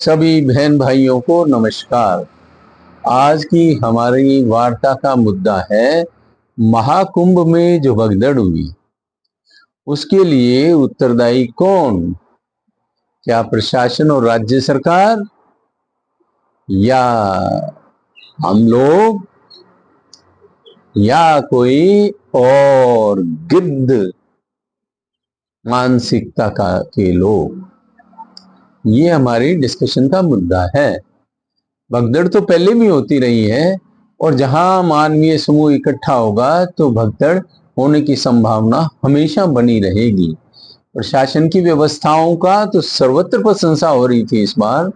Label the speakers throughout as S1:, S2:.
S1: सभी बहन भाइयों को नमस्कार। आज की हमारी वार्ता का मुद्दा है महाकुंभ में जो भगदड़ हुई उसके लिए उत्तरदायी कौन? क्या प्रशासन और राज्य सरकार, या हम लोग, या कोई और गिद्ध मानसिकता के लोग? ये हमारी डिस्कशन का मुद्दा है। भगदड़ तो पहले भी होती रही है और जहां मानवीय समूह इकट्ठा होगा तो भगदड़ होने की संभावना हमेशा बनी रहेगी। प्रशासन की व्यवस्थाओं का तो सर्वत्र प्रशंसा हो रही थी। इस बार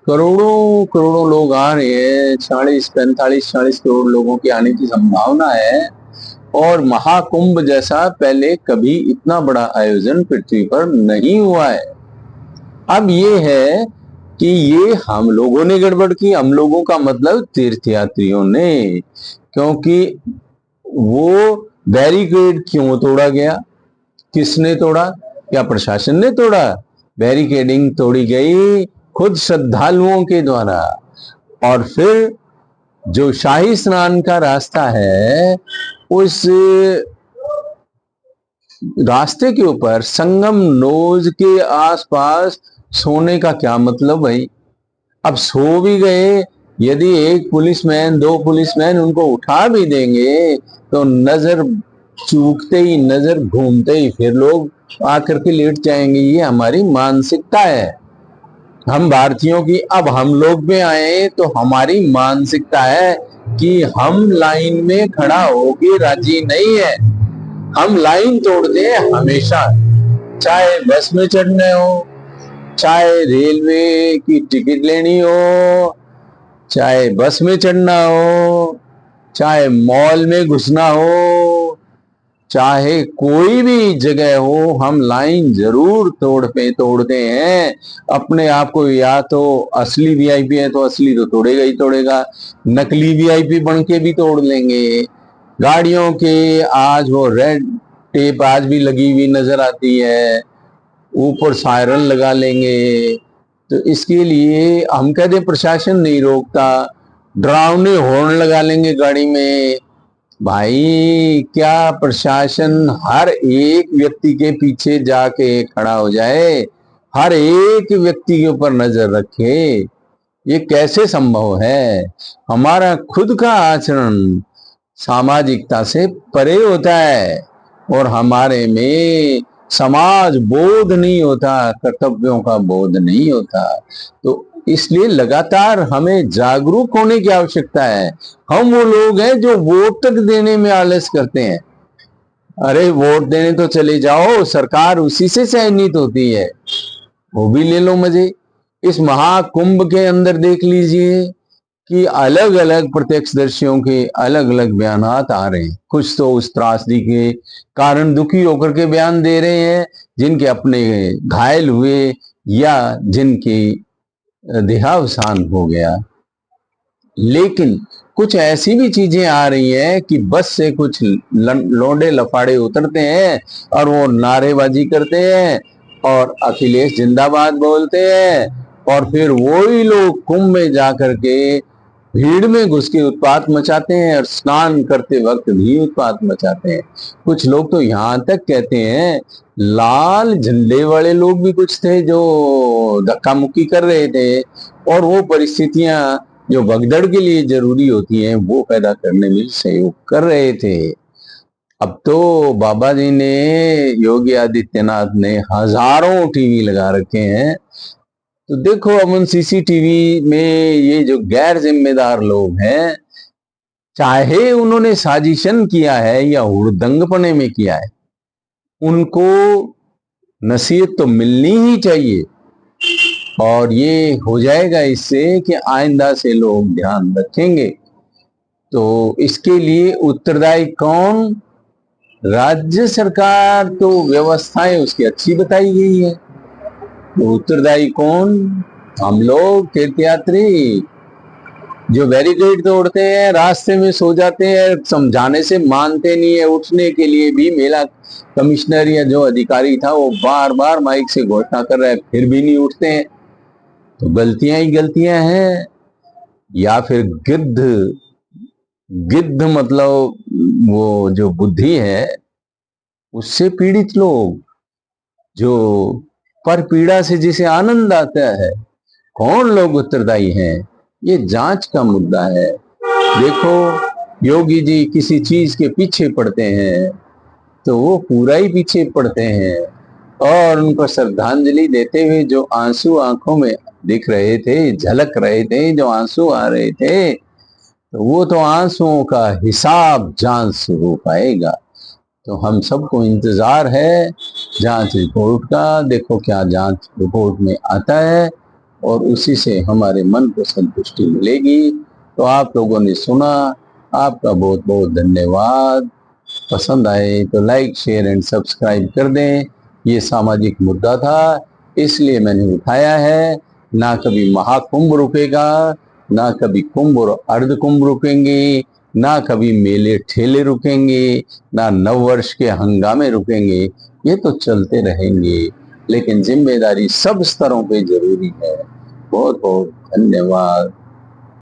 S1: करोड़ों करोड़ों लोग आ रहे हैं, 40-45-46 करोड़ लोगों के आने की संभावना है। और महाकुंभ जैसा पहले कभी इतना बड़ा आयोजन पृथ्वी पर नहीं हुआ है। अब ये है कि ये हम लोगों ने गड़बड़ की। हम लोगों का मतलब तीर्थयात्रियों ने, क्योंकि वो बैरिकेड क्यों तोड़ा गया, किसने तोड़ा? क्या प्रशासन ने तोड़ा? बैरिकेडिंग तोड़ी गई खुद श्रद्धालुओं के द्वारा। और फिर जो शाही स्नान का रास्ता है उस रास्ते के ऊपर संगम नोज के आसपास सोने का क्या मतलब भाई? अब सो भी गए, यदि एक पुलिसमैन, दो पुलिसमैन उनको उठा भी देंगे तो नजर चूकते ही, नजर घूमते ही फिर लोग आकर के लेट जाएंगे। ये हमारी मानसिकता है हम भारतीयों की। अब हम लोग में आए तो हमारी मानसिकता है कि हम लाइन में खड़ा होके राजी नहीं है। हम लाइन तोड़ते हैं हमेशा, चाहे बस में चढ़ने हो, चाहे रेलवे की टिकट लेनी हो, चाहे बस में चढ़ना हो, चाहे मॉल में घुसना हो, चाहे कोई भी जगह हो, हम लाइन जरूर तोड़ते हैं अपने आप को। या तो असली वीआईपी है तो असली तो तोड़ेगा ही तोड़ेगा, नकली वीआईपी बन के भी तोड़ लेंगे। गाड़ियों के आज वो रेड टेप आज भी लगी हुई नजर आती है, ऊपर सायरन लगा लेंगे। तो इसके लिए हम कहते हैं प्रशासन नहीं रोकता, डरावने हॉर्न लगा लेंगे गाड़ी में। भाई क्या प्रशासन हर एक व्यक्ति के पीछे जाके खड़ा हो जाए, हर एक व्यक्ति के ऊपर नजर रखे? ये कैसे संभव है? हमारा खुद का आचरण सामाजिकता से परे होता है और हमारे में समाज बोध नहीं होता, कर्तव्यों का बोध नहीं होता। तो इसलिए लगातार हमें जागरूक होने की आवश्यकता है। हम वो लोग हैं जो वोट तक देने में आलस करते हैं। अरे वोट देने तो चले जाओ, सरकार उसी से चयनित होती है, वो भी ले लो मजे। इस महाकुंभ के अंदर देख लीजिए कि अलग अलग प्रत्यक्षदर्शियों के अलग अलग बयानात आ रहे हैं। कुछ तो उस त्रासदी के कारण दुखी होकर के बयान दे रहे हैं जिनके अपने घायल हुए या जिनके देहावसान हो गया। लेकिन कुछ ऐसी भी चीजें आ रही हैं कि बस से कुछ लौंडे लफाड़े उतरते हैं और वो नारेबाजी करते हैं और अखिलेश जिंदाबाद बोलते हैं, और फिर वही लोग कुंभ में जाकर के भीड़ में घुस के उत्पात मचाते हैं और स्नान करते वक्त भी उत्पात मचाते हैं। कुछ लोग तो यहां तक कहते हैं, लाल झंडे वाले लोग भी कुछ थे जो धक्का मुक्की कर रहे थे और वो परिस्थितियां जो भगदड़ के लिए जरूरी होती हैं वो पैदा करने में सहयोग कर रहे थे। अब तो बाबा जी ने, योगी आदित्यनाथ ने हजारों टीवी लगा रखे हैं। तो देखो अब उन सीसीटीवी में ये जो गैर जिम्मेदार लोग हैं, चाहे उन्होंने साजिशन किया है या हुड़दंगपने में किया है, उनको नसीहत तो मिलनी ही चाहिए। और ये हो जाएगा इससे कि आइंदा से लोग ध्यान रखेंगे। तो इसके लिए उत्तरदायी कौन? राज्य सरकार तो व्यवस्थाएं उसकी अच्छी बताई गई है, तो उत्तरदायी कौन? हम लोग तीर्थयात्री जो बैरिकेड तोड़ते हैं, रास्ते में सो जाते हैं, समझाने से मानते नहीं है। उठने के लिए भी मेला कमिश्नर या जो अधिकारी था वो बार बार माइक से घोषणा कर रहा है, फिर भी नहीं उठते हैं। तो गलतियां ही गलतियां हैं, या फिर गिद्ध, गिद्ध मतलब वो जो बुद्धि है उससे पीड़ित लोग, जो पर पीड़ा से जिसे आनंद आता है, कौन लोग उत्तरदायी हैं? ये जांच का मुद्दा है। देखो, योगी जी किसी चीज के पीछे पड़ते हैं तो वो पूरा ही पीछे पड़ते हैं, और उनको श्रद्धांजलि देते हुए जो आंसू आंखों में दिख रहे थे, झलक रहे थे, जो आंसू आ रहे थे, तो वो तो आंसुओं का हिसाब जांच से हो पाएगा। तो हम सबको इंतजार है जांच रिपोर्ट का। देखो क्या जांच रिपोर्ट में आता है, और उसी से हमारे मन को संतुष्टि मिलेगी। तो आप लोगों ने सुना, आपका बहुत बहुत धन्यवाद। पसंद आए तो लाइक, शेयर एंड सब्सक्राइब कर दें। ये सामाजिक मुद्दा था, इसलिए मैंने उठाया है। ना कभी महाकुंभ रुकेगा, ना कभी कुंभ और अर्ध कुंभ रुकेंगे, ना कभी मेले ठेले रुकेंगे, ना नववर्ष के हंगामे रुकेंगे। ये तो चलते रहेंगे, लेकिन जिम्मेदारी सब स्तरों पे जरूरी है। बहुत बहुत धन्यवाद।